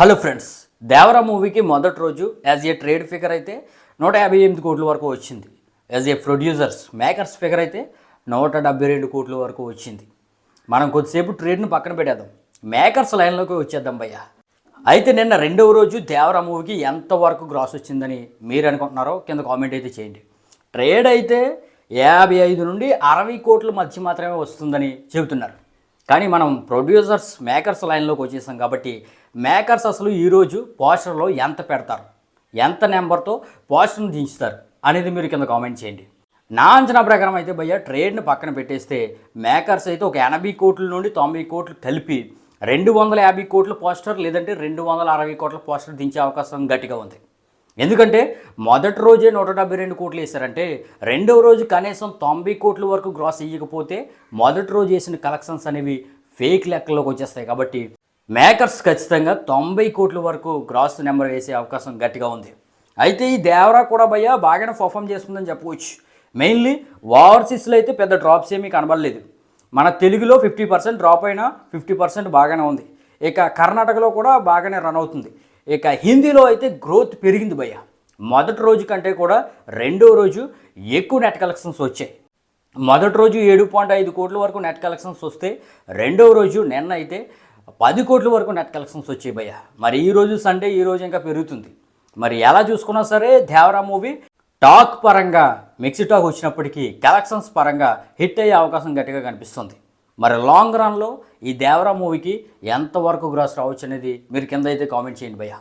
Hello friends, Devara మూవీకి మొదటి రోజు యాజ్ ఏ ట్రేడ్ ఫిగర్ అయితే 158 కోట్ల వరకు వచ్చింది. As a producers makers figure అయితే 172 కోట్ల వరకు వచ్చింది. మనం కొద్దిసేపు ట్రేడ్ను పక్కన పెట్టేద్దాం, మేకర్స్ లైన్లోకి వచ్చేద్దాం భయ్య. అయితే నిన్న రెండవ రోజు దేవరా మూవీకి ఎంతవరకు గ్రాస్ వచ్చిందని మీరు అనుకుంటున్నారో కింద కామెంట్ అయితే చేయండి. ట్రేడ్ అయితే 55 నుండి 60 కోట్ల మధ్య మాత్రమే వస్తుందని చెబుతున్నారు. కానీ మనం ప్రొడ్యూసర్స్ మేకర్స్ లైన్లోకి వచ్చేసాం కాబట్టి మేకర్స్ అసలు ఈరోజు పోస్టర్లో ఎంత పెడతారు, ఎంత నెంబర్తో పోస్టర్ను దించుతారు అనేది మీరు కింద కామెంట్ చేయండి. నా అంచనా ప్రకారం అయితే భయ్య ట్రేడ్ని పక్కన పెట్టేస్తే మేకర్స్ అయితే ఒక 80 కోట్ల నుండి 90 కోట్లు కలిపి 250 కోట్ల పోస్టర్ లేదంటే 260 కోట్ల పోస్టర్ దించే అవకాశం గట్టిగా ఉంది. ఎందుకంటే మొదటి రోజే 172 కోట్లు వేశారంటే రెండవ రోజు కనీసం 90 కోట్ల వరకు గ్రాస్ ఇవ్వకపోతే మొదటి రోజు వేసిన కలెక్షన్స్ అనేవి ఫేక్ లెక్కల్లోకి వచ్చేస్తాయి. కాబట్టి మేకర్స్ ఖచ్చితంగా 90 కోట్ల వరకు గ్రాస్ నెంబర్ వేసే అవకాశం గట్టిగా ఉంది. అయితే ఈ దేవరా కూడా భయ్య బాగానే పర్ఫామ్ చేస్తుందని చెప్పవచ్చు. మెయిన్లీ ఓవర్సీస్లో అయితే పెద్ద డ్రాప్స్ ఏమీ కనబడలేదు. మన తెలుగులో 50% డ్రాప్ అయినా 50% బాగానే ఉంది. ఇక కర్ణాటకలో కూడా బాగానే రన్ అవుతుంది. ఇక హిందీలో అయితే గ్రోత్ పెరిగింది భయ్య. మొదటి రోజు కంటే కూడా రెండో రోజు ఎక్కువ నెట్ కలెక్షన్స్ వచ్చాయి. మొదటి రోజు 7.5 కోట్ల వరకు నెట్ కలెక్షన్స్ వస్తే రెండవ రోజు నిన్న అయితే 10 కోట్ల వరకు నెట్ కలెక్షన్స్ వచ్చాయి భయ్య. మరి ఈరోజు సండే, ఈరోజు ఇంకా పెరుగుతుంది. మరి ఎలా చూసుకున్నా సరే దేవరా మూవీ టాక్ పరంగా మిక్సీ టాక్ వచ్చినప్పటికీ కలెక్షన్స్ పరంగా హిట్ అయ్యే అవకాశం గట్టిగా కనిపిస్తుంది. మరి లాంగ్ రన్లో ఈ దేవరా మూవీకి ఎంతవరకు గ్రాస్ రావచ్చు అనేది మీరు కింద అయితే కామెంట్ చేయండి భయ్య.